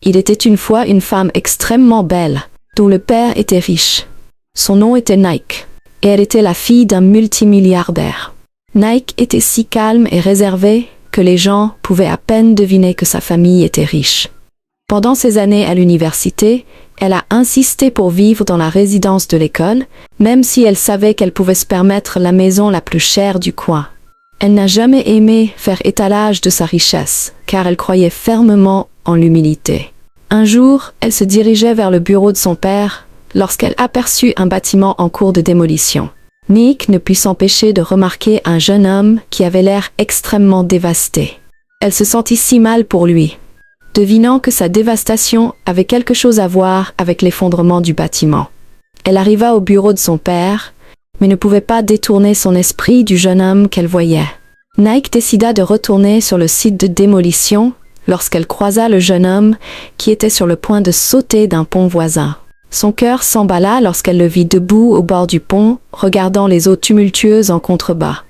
Il était une fois une femme extrêmement belle, dont le père était riche. Son nom était Nike, et elle était la fille d'un multimilliardaire. Nike était si calme et réservée que les gens pouvaient à peine deviner que sa famille était riche. Pendant ses années à l'université, elle a insisté pour vivre dans la résidence de l'école, même si elle savait qu'elle pouvait se permettre la maison la plus chère du coin. Elle n'a jamais aimé faire étalage de sa richesse, car elle croyait fermement en l'humilité. Un jour, elle se dirigeait vers le bureau de son père, lorsqu'elle aperçut un bâtiment en cours de démolition. Nick ne put s'empêcher de remarquer un jeune homme qui avait l'air extrêmement dévasté. Elle se sentit si mal pour lui, devinant que sa dévastation avait quelque chose à voir avec l'effondrement du bâtiment. Elle arriva au bureau de son père, mais ne pouvait pas détourner son esprit du jeune homme qu'elle voyait. Nike décida de retourner sur le site de démolition lorsqu'elle croisa le jeune homme qui était sur le point de sauter d'un pont voisin. Son cœur s'emballa lorsqu'elle le vit debout au bord du pont, regardant les eaux tumultueuses en contrebas.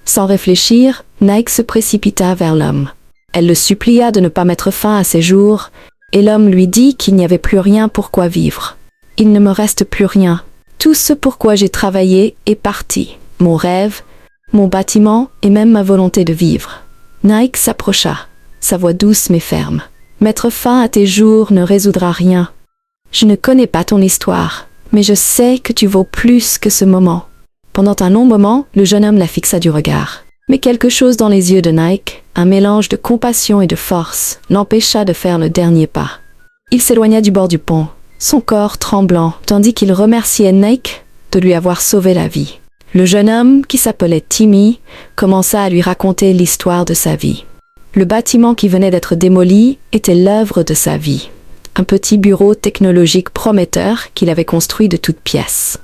Sans réfléchir, Nike se précipita vers l'homme. Elle le supplia de ne pas mettre fin à ses jours, et l'homme lui dit qu'il n'y avait plus rien pour quoi vivre. « Il ne me reste plus rien. Tout ce pour quoi j'ai travaillé est parti. Mon rêve, mon bâtiment et même ma volonté de vivre. » Nike s'approcha, sa voix douce mais ferme. « Mettre fin à tes jours ne résoudra rien. Je ne connais pas ton histoire, mais je sais que tu vaux plus que ce moment. » Pendant un long moment, le jeune homme la fixa du regard. Mais quelque chose dans les yeux de Nike, un mélange de compassion et de force, l'empêcha de faire le dernier pas. Il s'éloigna du bord du pont, son corps tremblant, tandis qu'il remerciait Nike de lui avoir sauvé la vie. Le jeune homme, qui s'appelait Timmy, commença à lui raconter l'histoire de sa vie. Le bâtiment qui venait d'être démoli était l'œuvre de sa vie. Un petit bureau technologique prometteur qu'il avait construit de toutes pièces.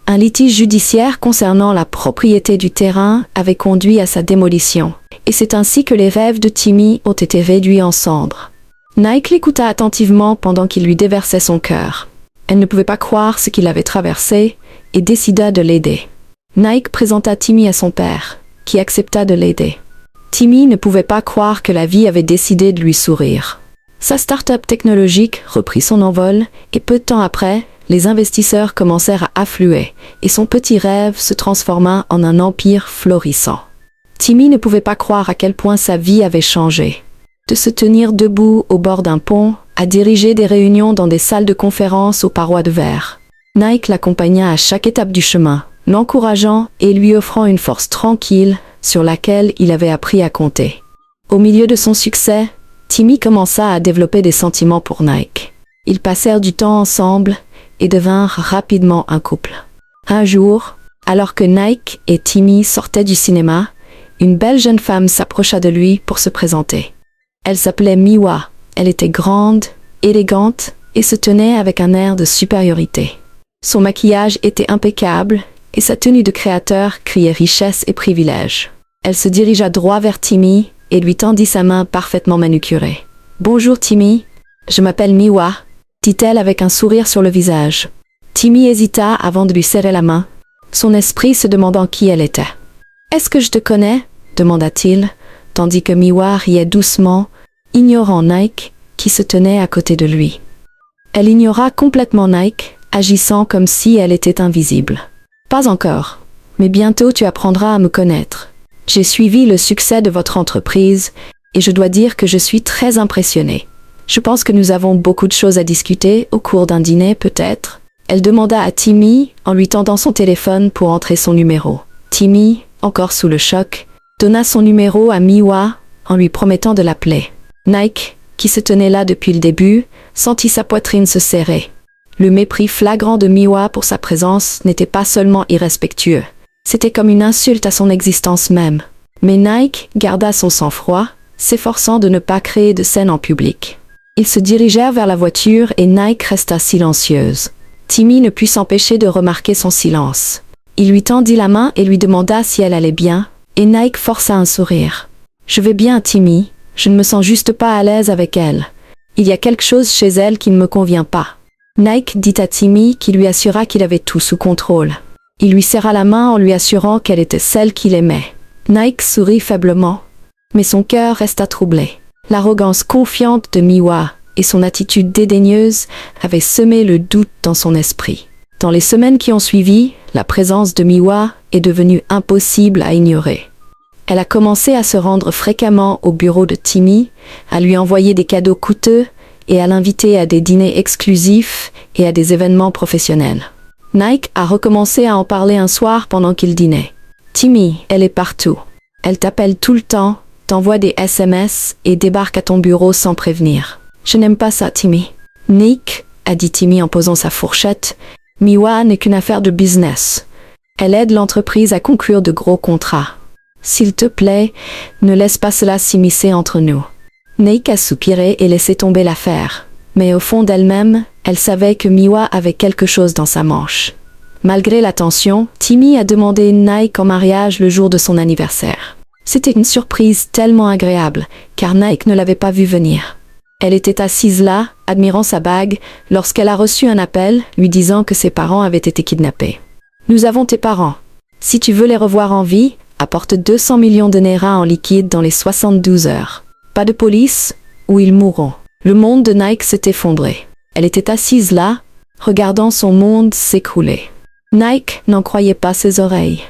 Un litige judiciaire concernant la propriété du terrain avait conduit à sa démolition, et c'est ainsi que les rêves de Timmy ont été réduits en cendres. Nike l'écouta attentivement pendant qu'il lui déversait son cœur. Elle ne pouvait pas croire ce qu'il avait traversé, et décida de l'aider. Nike présenta Timmy à son père, qui accepta de l'aider. Timmy ne pouvait pas croire que la vie avait décidé de lui sourire. Sa start-up technologique reprit son envol, et peu de temps après, les investisseurs commencèrent à affluer, et son petit rêve se transforma en un empire florissant. Timmy ne pouvait pas croire à quel point sa vie avait changé. De se tenir debout au bord d'un pont, à diriger des réunions dans des salles de conférence aux parois de verre. Nike l'accompagna à chaque étape du chemin, l'encourageant et lui offrant une force tranquille sur laquelle il avait appris à compter. Au milieu de son succès, Timmy commença à développer des sentiments pour Nike. Ils passèrent du temps ensemble et devinrent rapidement un couple. Un jour, alors que Nike et Timmy sortaient du cinéma, une belle jeune femme s'approcha de lui pour se présenter. Elle s'appelait Miwa. Elle était grande, élégante et se tenait avec un air de supériorité. Son maquillage était impeccable et sa tenue de créateur criait richesse et privilège. Elle se dirigea droit vers Timmy et lui tendit sa main parfaitement manucurée. « Bonjour Timmy, je m'appelle Miwa », dit-elle avec un sourire sur le visage. Timmy hésita avant de lui serrer la main, son esprit se demandant qui elle était. « Est-ce que je te connais ?» demanda-t-il, tandis que Miwa riait doucement, ignorant Nike, qui se tenait à côté de lui. Elle ignora complètement Nike, agissant comme si elle était invisible. « Pas encore, mais bientôt tu apprendras à me connaître. J'ai suivi le succès de votre entreprise, et je dois dire que je suis très impressionnée. Je pense que nous avons beaucoup de choses à discuter au cours d'un dîner, peut-être. » Elle demanda à Timmy en lui tendant son téléphone pour entrer son numéro. Timmy, encore sous le choc, donna son numéro à Miwa en lui promettant de l'appeler. Nike, qui se tenait là depuis le début, sentit sa poitrine se serrer. Le mépris flagrant de Miwa pour sa présence n'était pas seulement irrespectueux. C'était comme une insulte à son existence même. Mais Nike garda son sang-froid, s'efforçant de ne pas créer de scène en public. Ils se dirigèrent vers la voiture et Nike resta silencieuse. Timmy ne put s'empêcher de remarquer son silence. Il lui tendit la main et lui demanda si elle allait bien, et Nike força un sourire. « Je vais bien, Timmy. Je ne me sens juste pas à l'aise avec elle. Il y a quelque chose chez elle qui ne me convient pas. » Nike dit à Timmy qu'il lui assura qu'il avait tout sous contrôle. Il lui serra la main en lui assurant qu'elle était celle qu'il aimait. Nike sourit faiblement, mais son cœur resta troublé. L'arrogance confiante de Miwa et son attitude dédaigneuse avaient semé le doute dans son esprit. Dans les semaines qui ont suivi, la présence de Miwa est devenue impossible à ignorer. Elle a commencé à se rendre fréquemment au bureau de Timmy, à lui envoyer des cadeaux coûteux et à l'inviter à des dîners exclusifs et à des événements professionnels. Nike a recommencé à en parler un soir pendant qu'il dînait. « Timmy, elle est partout. Elle t'appelle tout le temps, t'envoie des SMS et débarque à ton bureau sans prévenir. Je n'aime pas ça, Timmy. » « Nick, » a dit Timmy en posant sa fourchette, « Miwa n'est qu'une affaire de business. Elle aide l'entreprise à conclure de gros contrats. S'il te plaît, ne laisse pas cela s'immiscer entre nous. » Nick a soupiré et laissé tomber l'affaire. Mais au fond d'elle-même, elle savait que Miwa avait quelque chose dans sa manche. Malgré la tension, Timmy a demandé Nike en mariage le jour de son anniversaire. C'était une surprise tellement agréable, car Nike ne l'avait pas vue venir. Elle était assise là, admirant sa bague, lorsqu'elle a reçu un appel, lui disant que ses parents avaient été kidnappés. « Nous avons tes parents. Si tu veux les revoir en vie, apporte 200 millions de Naira en liquide dans les 72 heures. Pas de police, ou ils mourront. » Le monde de Nike s'est effondré. Elle était assise là, regardant son monde s'écrouler. Nike n'en croyait pas ses oreilles.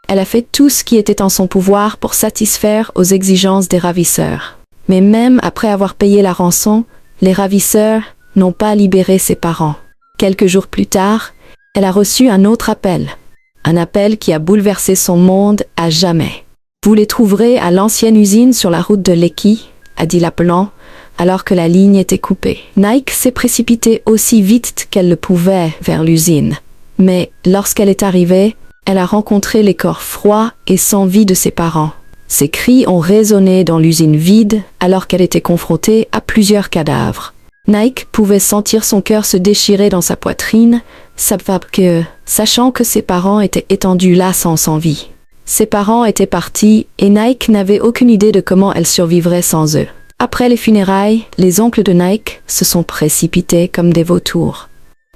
Elle a fait tout ce qui était en son pouvoir pour satisfaire aux exigences des ravisseurs. Mais même après avoir payé la rançon, les ravisseurs n'ont pas libéré ses parents. Quelques jours plus tard, elle a reçu un autre appel. Un appel qui a bouleversé son monde à jamais. « Vous les trouverez à l'ancienne usine sur la route de Lekki », a dit l'appelant, alors que la ligne était coupée. Nike s'est précipitée aussi vite qu'elle le pouvait vers l'usine. Mais lorsqu'elle est arrivée, elle a rencontré les corps froids et sans vie de ses parents. Ses cris ont résonné dans l'usine vide alors qu'elle était confrontée à plusieurs cadavres. Nike pouvait sentir son cœur se déchirer dans sa poitrine, sachant que ses parents étaient étendus là sans vie. Ses parents étaient partis et Nike n'avait aucune idée de comment elle survivrait sans eux. Après les funérailles, les oncles de Nike se sont précipités comme des vautours.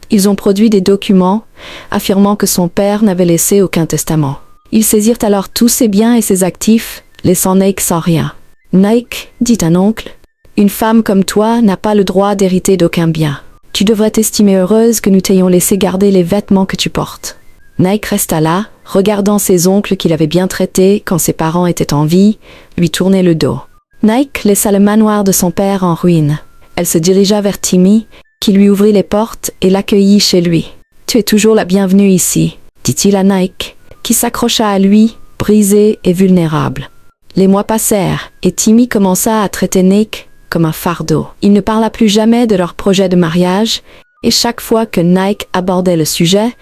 Ils ont produit des documents affirmant que son père n'avait laissé aucun testament. Ils saisirent alors tous ses biens et ses actifs, laissant Nike sans rien. « Nike, dit un oncle, une femme comme toi n'a pas le droit d'hériter d'aucun bien. Tu devrais t'estimer heureuse que nous t'ayons laissé garder les vêtements que tu portes. » Nike resta là, regardant ses oncles qu'il avait bien traités quand ses parents étaient en vie, lui tourner le dos. Nike laissa le manoir de son père en ruine. Elle se dirigea vers Timmy, qui lui ouvrit les portes et l'accueillit chez lui. « Tu es toujours la bienvenue ici, » dit-il à Nike, qui s'accrocha à lui, brisé et vulnérable. Les mois passèrent, et Timmy commença à traiter Nike comme un fardeau. Il ne parla plus jamais de leur projet de mariage, et chaque fois que Nike abordait le sujet,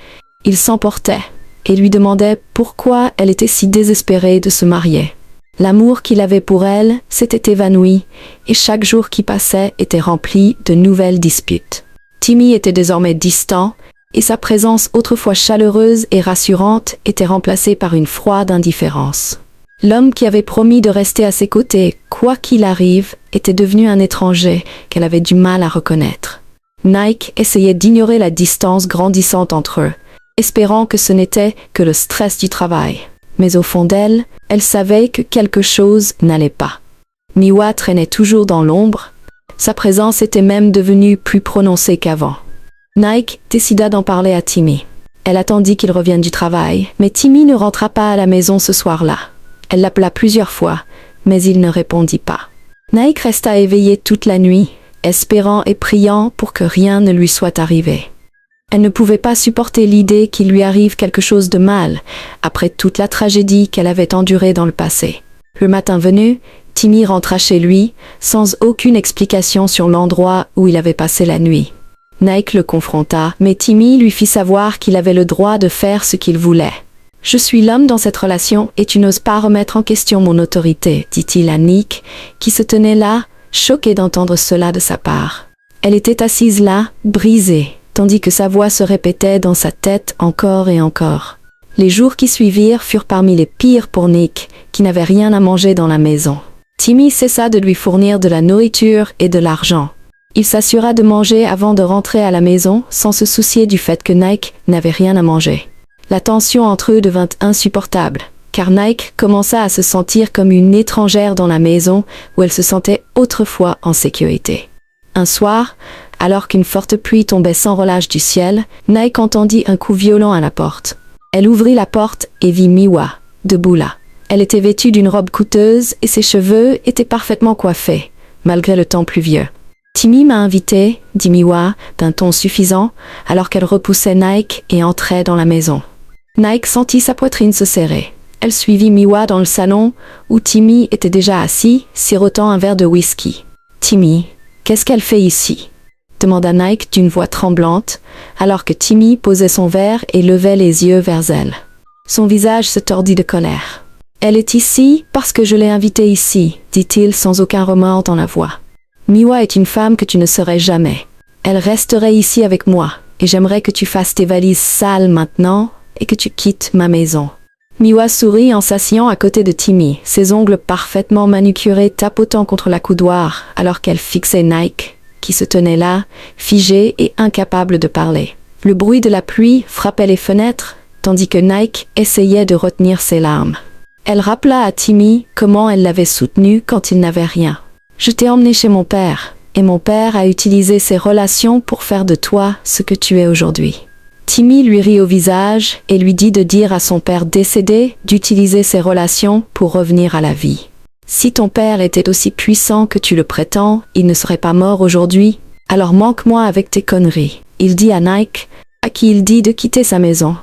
il s'emportait, et lui demandait pourquoi elle était si désespérée de se marier. L'amour qu'il avait pour elle s'était évanoui, et chaque jour qui passait était rempli de nouvelles disputes. Timmy était désormais distant, et sa présence autrefois chaleureuse et rassurante était remplacée par une froide indifférence. L'homme qui avait promis de rester à ses côtés, quoi qu'il arrive, était devenu un étranger qu'elle avait du mal à reconnaître. Nike essayait d'ignorer la distance grandissante entre eux, espérant que ce n'était que le stress du travail. Mais au fond d'elle, elle savait que quelque chose n'allait pas. Miwa traînait toujours dans l'ombre. Sa présence était même devenue plus prononcée qu'avant. Nike décida d'en parler à Timmy. Elle attendit qu'il revienne du travail, mais Timmy ne rentra pas à la maison ce soir-là. Elle l'appela plusieurs fois, mais il ne répondit pas. Nike resta éveillée toute la nuit, espérant et priant pour que rien ne lui soit arrivé. Elle ne pouvait pas supporter l'idée qu'il lui arrive quelque chose de mal, après toute la tragédie qu'elle avait endurée dans le passé. Le matin venu, Timmy rentra chez lui, sans aucune explication sur l'endroit où il avait passé la nuit. Nike le confronta, mais Timmy lui fit savoir qu'il avait le droit de faire ce qu'il voulait. « Je suis l'homme dans cette relation et tu n'oses pas remettre en question mon autorité, » dit-il à Nike, qui se tenait là, choquée d'entendre cela de sa part. Elle était assise là, brisée, tandis que sa voix se répétait dans sa tête encore et encore. Les jours qui suivirent furent parmi les pires pour Nick, qui n'avait rien à manger dans la maison. Timmy cessa de lui fournir de la nourriture et de l'argent. Il s'assura de manger avant de rentrer à la maison, sans se soucier du fait que Nike n'avait rien à manger. La tension entre eux devint insupportable, car Nike commença à se sentir comme une étrangère dans la maison où elle se sentait autrefois en sécurité. Un soir, alors qu'une forte pluie tombait sans relâche du ciel, Nike entendit un coup violent à la porte. Elle ouvrit la porte et vit Miwa, debout là. Elle était vêtue d'une robe coûteuse et ses cheveux étaient parfaitement coiffés, malgré le temps pluvieux. Timmy m'a invité, dit Miwa, d'un ton suffisant, alors qu'elle repoussait Nike et entrait dans la maison. Nike sentit sa poitrine se serrer. Elle suivit Miwa dans le salon, où Timmy était déjà assis, sirotant un verre de whisky. « Timmy, qu'est-ce qu'elle fait ici ?» demanda Nike d'une voix tremblante, alors que Timmy posait son verre et levait les yeux vers elle. Son visage se tordit de colère. « Elle est ici parce que je l'ai invitée ici, dit-il sans aucun remords dans la voix. Miwa est une femme que tu ne serais jamais. Elle resterait ici avec moi, et j'aimerais que tu fasses tes valises sales maintenant et que tu quittes ma maison. » Miwa sourit en s'asseyant à côté de Timmy, ses ongles parfaitement manucurés tapotant contre la coudoir, alors qu'elle fixait Nike, qui se tenait là, figé et incapable de parler. Le bruit de la pluie frappait les fenêtres, tandis que Nike essayait de retenir ses larmes. Elle rappela à Timmy comment elle l'avait soutenu quand il n'avait rien. « Je t'ai emmené chez mon père, et mon père a utilisé ses relations pour faire de toi ce que tu es aujourd'hui. » Timmy lui rit au visage et lui dit de dire à son père décédé d'utiliser ses relations pour revenir à la vie. « Si ton père était aussi puissant que tu le prétends, il ne serait pas mort aujourd'hui, alors manque-moi avec tes conneries. » Il dit à Nike, à qui il dit de quitter sa maison.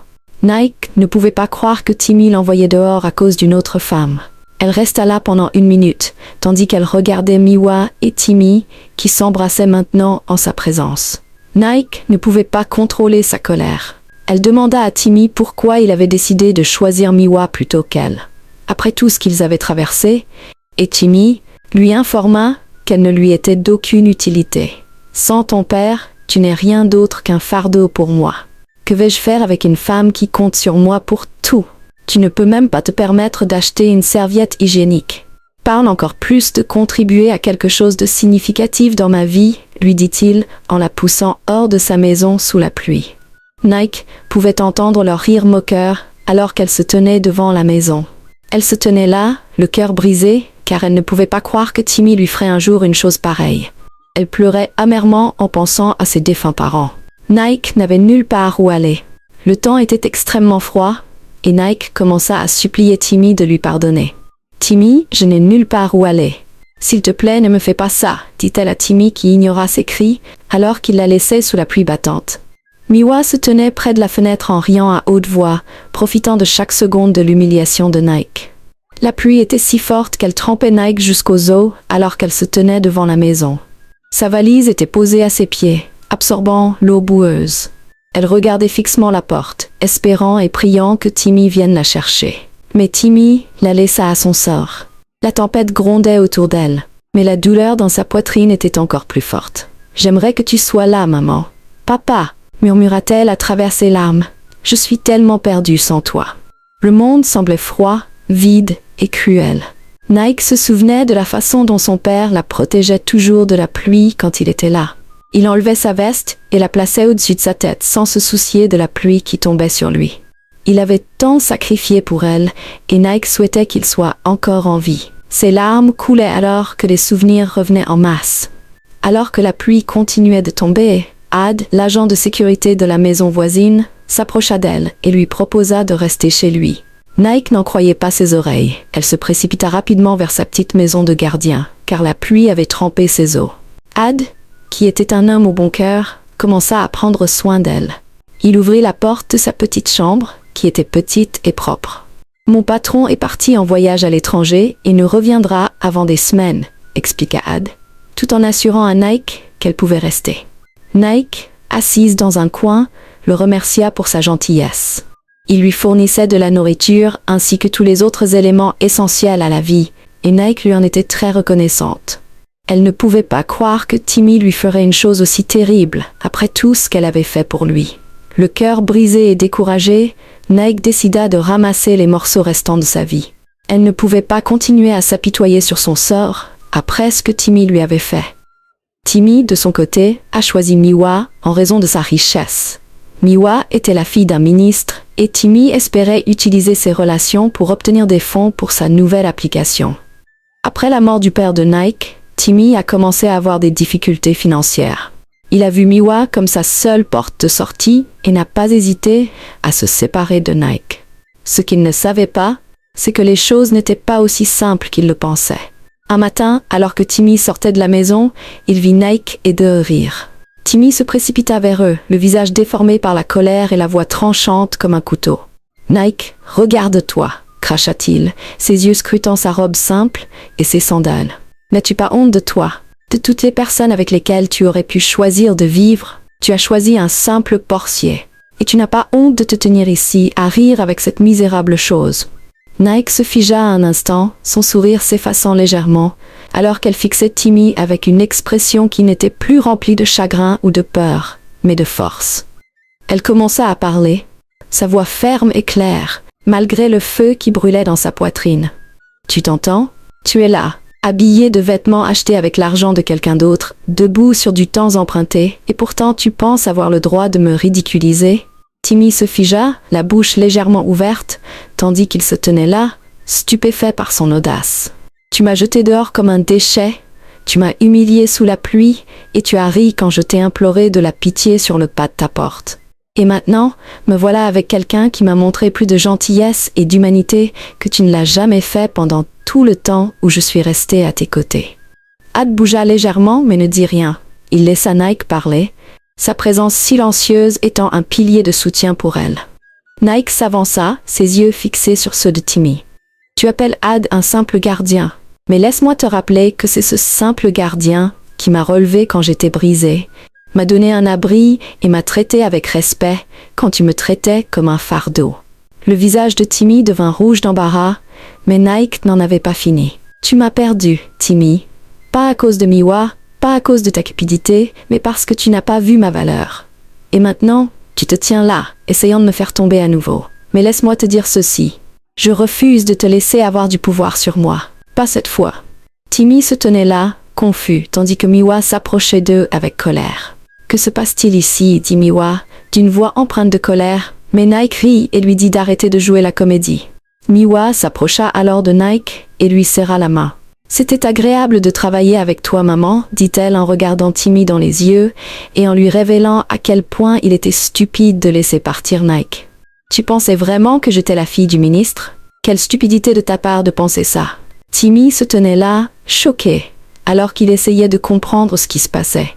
Nike ne pouvait pas croire que Timmy l'envoyait dehors à cause d'une autre femme. Elle resta là pendant 1 minute, tandis qu'elle regardait Miwa et Timmy, qui s'embrassaient maintenant en sa présence. Nike ne pouvait pas contrôler sa colère. Elle demanda à Timmy pourquoi il avait décidé de choisir Miwa plutôt qu'elle. Après tout ce qu'ils avaient traversé, et Timmy lui informa qu'elle ne lui était d'aucune utilité. « Sans ton père, tu n'es rien d'autre qu'un fardeau pour moi. Que vais-je faire avec une femme qui compte sur moi pour tout ? Tu ne peux même pas te permettre d'acheter une serviette hygiénique. Parle encore plus de contribuer à quelque chose de significatif dans ma vie, lui dit-il en la poussant hors de sa maison sous la pluie. Nike pouvait entendre leur rire moqueur alors qu'elle se tenait devant la maison. Elle se tenait là, le cœur brisé, car elle ne pouvait pas croire que Timmy lui ferait un jour une chose pareille. Elle pleurait amèrement en pensant à ses défunts parents. Nike n'avait nulle part où aller. Le temps était extrêmement froid, et Nike commença à supplier Timmy de lui pardonner. « Timmy, je n'ai nulle part où aller. S'il te plaît, ne me fais pas ça, dit-elle à Timmy qui ignora ses cris, alors qu'il la laissait sous la pluie battante. Miwa se tenait près de la fenêtre en riant à haute voix, profitant de chaque seconde de l'humiliation de Nike. La pluie était si forte qu'elle trempait Nike jusqu'aux os alors qu'elle se tenait devant la maison. Sa valise était posée à ses pieds, absorbant l'eau boueuse. Elle regardait fixement la porte, espérant et priant que Timmy vienne la chercher. Mais Timmy la laissa à son sort. La tempête grondait autour d'elle, mais la douleur dans sa poitrine était encore plus forte. « J'aimerais que tu sois là, maman. »« Papa » murmura-t-elle à travers ses larmes. « Je suis tellement perdue sans toi. » Le monde semblait froid, vide et cruel. Nike se souvenait de la façon dont son père la protégeait toujours de la pluie quand il était là. Il enlevait sa veste et la plaçait au-dessus de sa tête sans se soucier de la pluie qui tombait sur lui. Il avait tant sacrifié pour elle et Nike souhaitait qu'il soit encore en vie. Ses larmes coulaient alors que les souvenirs revenaient en masse. Alors que la pluie continuait de tomber, Ad, l'agent de sécurité de la maison voisine, s'approcha d'elle et lui proposa de rester chez lui. Nike n'en croyait pas ses oreilles. Elle se précipita rapidement vers sa petite maison de gardien, car la pluie avait trempé ses os. Ad, qui était un homme au bon cœur, commença à prendre soin d'elle. Il ouvrit la porte de sa petite chambre, qui était petite et propre. « Mon patron est parti en voyage à l'étranger et ne reviendra avant des semaines, » expliqua Ad, tout en assurant à Nike qu'elle pouvait rester. Nike, assise dans un coin, le remercia pour sa gentillesse. Il lui fournissait de la nourriture ainsi que tous les autres éléments essentiels à la vie, et Nike lui en était très reconnaissante. Elle ne pouvait pas croire que Timmy lui ferait une chose aussi terrible, après tout ce qu'elle avait fait pour lui. Le cœur brisé et découragé, Nike décida de ramasser les morceaux restants de sa vie. Elle ne pouvait pas continuer à s'apitoyer sur son sort, après ce que Timmy lui avait fait. Timmy, de son côté, a choisi Miwa en raison de sa richesse. Miwa était la fille d'un ministre, et Timmy espérait utiliser ses relations pour obtenir des fonds pour sa nouvelle application. Après la mort du père de Nike, Timmy a commencé à avoir des difficultés financières. Il a vu Miwa comme sa seule porte de sortie et n'a pas hésité à se séparer de Nike. Ce qu'il ne savait pas, c'est que les choses n'étaient pas aussi simples qu'il le pensait. Un matin, alors que Timmy sortait de la maison, il vit Nike et de rire. Timmy se précipita vers eux, le visage déformé par la colère et la voix tranchante comme un couteau. « Nike, regarde-toi !» cracha-t-il, ses yeux scrutant sa robe simple et ses sandales. « N'as-tu pas honte de toi? De toutes les personnes avec lesquelles tu aurais pu choisir de vivre, tu as choisi un simple portier. Et tu n'as pas honte de te tenir ici à rire avec cette misérable chose. » Nike se figea un instant, son sourire s'effaçant légèrement, alors qu'elle fixait Timmy avec une expression qui n'était plus remplie de chagrin ou de peur, mais de force. Elle commença à parler, sa voix ferme et claire, malgré le feu qui brûlait dans sa poitrine. « Tu t'entends? Tu es là, habillé de vêtements achetés avec l'argent de quelqu'un d'autre, debout sur du temps emprunté, et pourtant tu penses avoir le droit de me ridiculiser? » Timmy se figea, la bouche légèrement ouverte, tandis qu'il se tenait là, stupéfait par son audace. « Tu m'as jeté dehors comme un déchet, tu m'as humilié sous la pluie, et tu as ri quand je t'ai imploré de la pitié sur le pas de ta porte. Et maintenant, me voilà avec quelqu'un qui m'a montré plus de gentillesse et d'humanité que tu ne l'as jamais fait pendant tout le temps où je suis resté à tes côtés. » Ad bougea légèrement mais ne dit rien. Il laissa Nike parler, sa présence silencieuse étant un pilier de soutien pour elle. Nike s'avança, ses yeux fixés sur ceux de Timmy. « Tu appelles Ad un simple gardien, mais laisse-moi te rappeler que c'est ce simple gardien qui m'a relevé quand j'étais brisé, m'a donné un abri et m'a traité avec respect quand tu me traitais comme un fardeau. » Le visage de Timmy devint rouge d'embarras, mais Nike n'en avait pas fini. « Tu m'as perdu, Timmy. Pas à cause de Miwa, pas à cause de ta cupidité, mais parce que tu n'as pas vu ma valeur. Et maintenant, tu te tiens là, essayant de me faire tomber à nouveau. Mais laisse-moi te dire ceci. Je refuse de te laisser avoir du pouvoir sur moi. Pas cette fois. » Timmy se tenait là, confus, tandis que Miwa s'approchait d'eux avec colère. « Que se passe-t-il ici ?» dit Miwa, d'une voix empreinte de colère, mais Nike rit et lui dit d'arrêter de jouer la comédie. Miwa s'approcha alors de Nike et lui serra la main. « C'était agréable de travailler avec toi, maman, dit-elle en regardant Timmy dans les yeux et en lui révélant à quel point il était stupide de laisser partir Nike. Tu pensais vraiment que j'étais la fille du ministre? Quelle stupidité de ta part de penser ça. » Timmy se tenait là, choqué, alors qu'il essayait de comprendre ce qui se passait.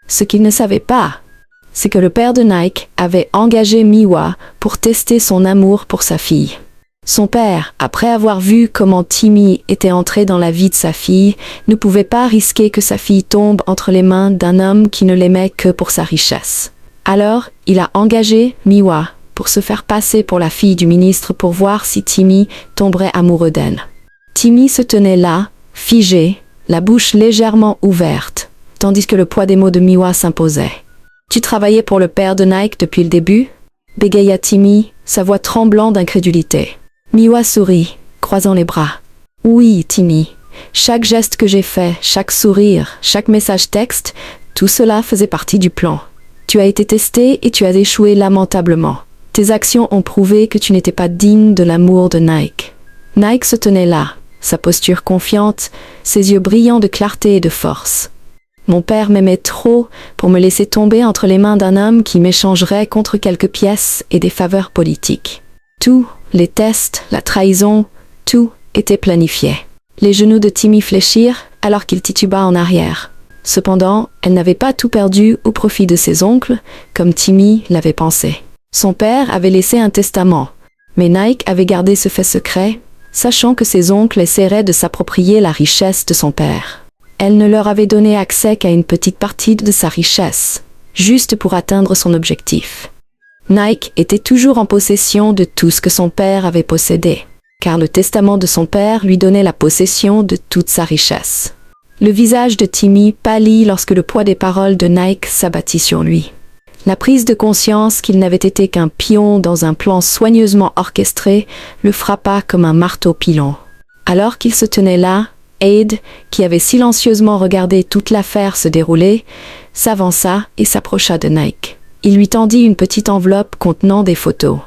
Ce qu'il ne savait pas, c'est que le père de Nike avait engagé Miwa pour tester son amour pour sa fille. Son père, après avoir vu comment Timmy était entré dans la vie de sa fille, ne pouvait pas risquer que sa fille tombe entre les mains d'un homme qui ne l'aimait que pour sa richesse. Alors, il a engagé Miwa pour se faire passer pour la fille du ministre pour voir si Timmy tomberait amoureux d'elle. Timmy se tenait là, figé, la bouche légèrement ouverte, tandis que le poids des mots de Miwa s'imposait. « Tu travaillais pour le père de Nike depuis le début ?» bégaya Timmy, sa voix tremblant d'incrédulité. Miwa sourit, croisant les bras. « Oui, Timmy. Chaque geste que j'ai fait, chaque sourire, chaque message texte, tout cela faisait partie du plan. Tu as été testé et tu as échoué lamentablement. Tes actions ont prouvé que tu n'étais pas digne de l'amour de Nike. » Nike se tenait là, sa posture confiante, ses yeux brillants de clarté et de force. « Mon père m'aimait trop pour me laisser tomber entre les mains d'un homme qui m'échangerait contre quelques pièces et des faveurs politiques. Tout, les tests, la trahison, tout était planifié. » Les genoux de Timmy fléchirent alors qu'il tituba en arrière. Cependant, elle n'avait pas tout perdu au profit de ses oncles, comme Timmy l'avait pensé. Son père avait laissé un testament, mais Nike avait gardé ce fait secret, sachant que ses oncles essaieraient de s'approprier la richesse de son père. Elle ne leur avait donné accès qu'à une petite partie de sa richesse, juste pour atteindre son objectif. Nike était toujours en possession de tout ce que son père avait possédé, car le testament de son père lui donnait la possession de toute sa richesse. Le visage de Timmy pâlit lorsque le poids des paroles de Nike s'abattit sur lui. La prise de conscience qu'il n'avait été qu'un pion dans un plan soigneusement orchestré le frappa comme un marteau pilon. Alors qu'il se tenait là, Aide, qui avait silencieusement regardé toute l'affaire se dérouler, s'avança et s'approcha de Nike. Il lui tendit une petite enveloppe contenant des photos.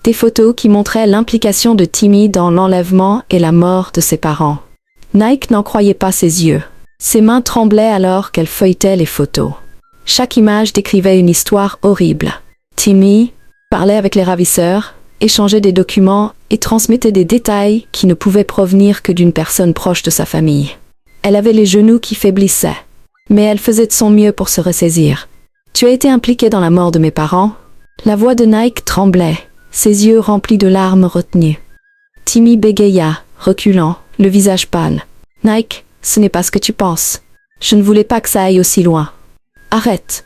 Des photos qui montraient l'implication de Timmy dans l'enlèvement et la mort de ses parents. Nike n'en croyait pas ses yeux. Ses mains tremblaient alors qu'elle feuilletait les photos. Chaque image décrivait une histoire horrible. Timmy parlait avec les ravisseurs, échangeait des documents et transmettait des détails qui ne pouvaient provenir que d'une personne proche de sa famille. Elle avait les genoux qui faiblissaient, mais elle faisait de son mieux pour se ressaisir. « Tu as été impliqué dans la mort de mes parents ?» La voix de Nike tremblait, ses yeux remplis de larmes retenues. Timmy bégaya, reculant, le visage pâle. « Nike, ce n'est pas ce que tu penses. Je ne voulais pas que ça aille aussi loin. Arrête. »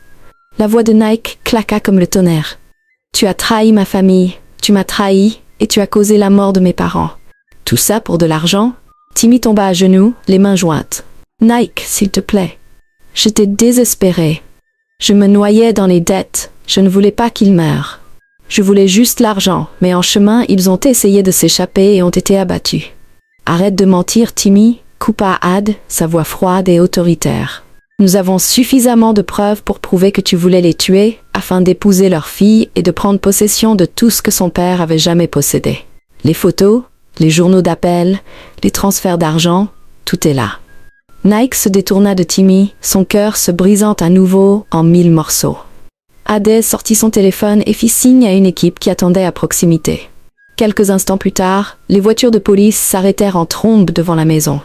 La voix de Nike claqua comme le tonnerre. « Tu as trahi ma famille, tu m'as trahi et tu as causé la mort de mes parents. Tout ça pour de l'argent ?» Timmy tomba à genoux, les mains jointes. « Nike, s'il te plaît. » J'étais désespérée. Je me noyais dans les dettes, je ne voulais pas qu'ils meurent. Je voulais juste l'argent, mais en chemin, ils ont essayé de s'échapper et ont été abattus. « Arrête de mentir, Timmy », coupa Ad, sa voix froide et autoritaire. « Nous avons suffisamment de preuves pour prouver que tu voulais les tuer, afin d'épouser leur fille et de prendre possession de tout ce que son père avait jamais possédé. Les photos, les journaux d'appel, les transferts d'argent, tout est là. » Nike se détourna de Timmy, son cœur se brisant à nouveau en 1000 morceaux. Adès sortit son téléphone et fit signe à une équipe qui attendait à proximité. Quelques instants plus tard, les voitures de police s'arrêtèrent en trombe devant la maison.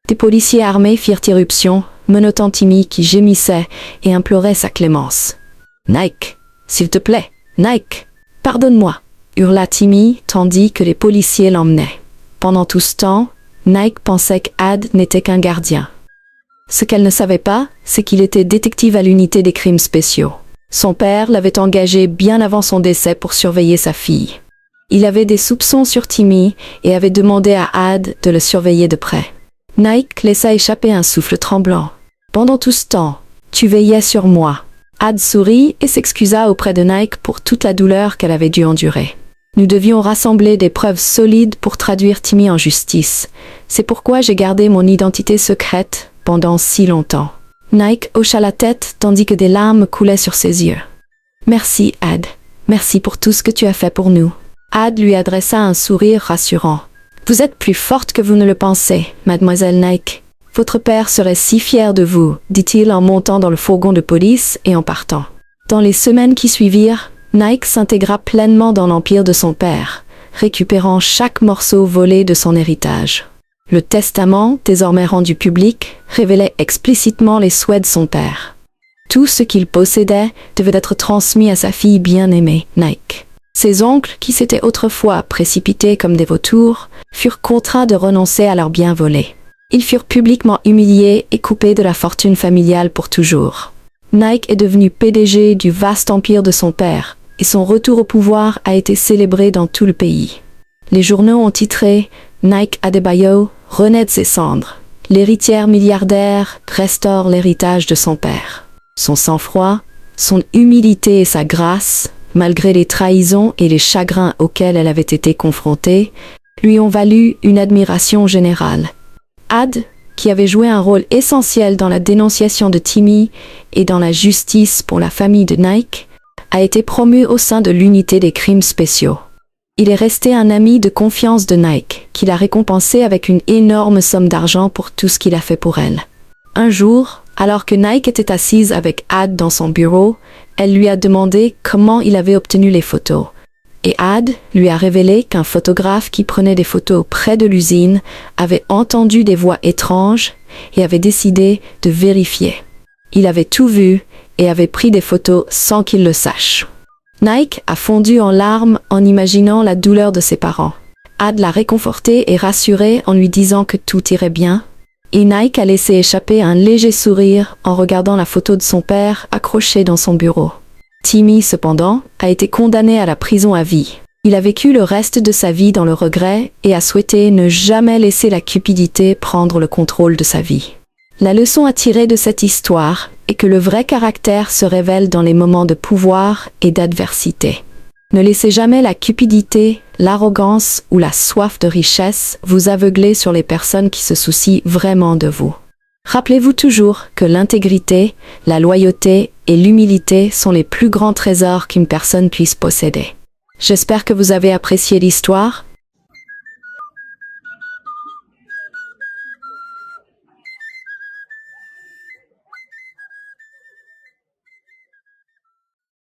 Des policiers armés firent irruption, menottant Timmy qui gémissait et implorait sa clémence. « Nike, s'il te plaît, Nike, pardonne-moi !» hurla Timmy tandis que les policiers l'emmenaient. Pendant tout ce temps, Nike pensait qu'Ad n'était qu'un gardien. Ce qu'elle ne savait pas, c'est qu'il était détective à l'unité des crimes spéciaux. Son père l'avait engagé bien avant son décès pour surveiller sa fille. Il avait des soupçons sur Timmy et avait demandé à Ad de le surveiller de près. Nike laissa échapper un souffle tremblant. « Pendant tout ce temps, tu veillais sur moi. » Ad sourit et s'excusa auprès de Nike pour toute la douleur qu'elle avait dû endurer. Nous devions rassembler des preuves solides pour traduire Timmy en justice. C'est pourquoi j'ai gardé mon identité secrète pendant si longtemps. Nike hocha la tête tandis que des larmes coulaient sur ses yeux. Merci, Ad. Merci pour tout ce que tu as fait pour nous. Ad lui adressa un sourire rassurant. Vous êtes plus forte que vous ne le pensez, mademoiselle Nike. Votre père serait si fier de vous, dit-il en montant dans le fourgon de police et en partant. Dans les semaines qui suivirent, Nike s'intégra pleinement dans l'empire de son père, récupérant chaque morceau volé de son héritage. Le testament, désormais rendu public, révélait explicitement les souhaits de son père. Tout ce qu'il possédait devait être transmis à sa fille bien-aimée, Nike. Ses oncles, qui s'étaient autrefois précipités comme des vautours, furent contraints de renoncer à leurs biens volés. Ils furent publiquement humiliés et coupés de la fortune familiale pour toujours. Nike est devenu PDG du vaste empire de son père, et son retour au pouvoir a été célébré dans tout le pays. Les journaux ont titré « Nike Adebayo renaît de ses cendres. L'héritière milliardaire restaure l'héritage de son père. » Son sang-froid, son humilité et sa grâce, malgré les trahisons et les chagrins auxquels elle avait été confrontée, lui ont valu une admiration générale. Ad, qui avait joué un rôle essentiel dans la dénonciation de Timmy et dans la justice pour la famille de Nike, a été promu au sein de l'unité des crimes spéciaux. Il est resté un ami de confiance de Nike, qui l'a récompensé avec une énorme somme d'argent pour tout ce qu'il a fait pour elle. Un jour, alors que Nike était assise avec Ad dans son bureau, elle lui a demandé comment il avait obtenu les photos. Et Ad lui a révélé qu'un photographe qui prenait des photos près de l'usine avait entendu des voix étranges et avait décidé de vérifier. Il avait tout vu et avait pris des photos sans qu'il le sache. Nike a fondu en larmes en imaginant la douleur de ses parents. Ad l'a réconforté et rassuré en lui disant que tout irait bien. Et Nike a laissé échapper un léger sourire en regardant la photo de son père accrochée dans son bureau. Timmy, cependant, a été condamné à la prison à vie. Il a vécu le reste de sa vie dans le regret et a souhaité ne jamais laisser la cupidité prendre le contrôle de sa vie. La leçon à tirer de cette histoire est que le vrai caractère se révèle dans les moments de pouvoir et d'adversité. Ne laissez jamais la cupidité, l'arrogance ou la soif de richesse vous aveugler sur les personnes qui se soucient vraiment de vous. Rappelez-vous toujours que l'intégrité, la loyauté et l'humilité sont les plus grands trésors qu'une personne puisse posséder. J'espère que vous avez apprécié l'histoire.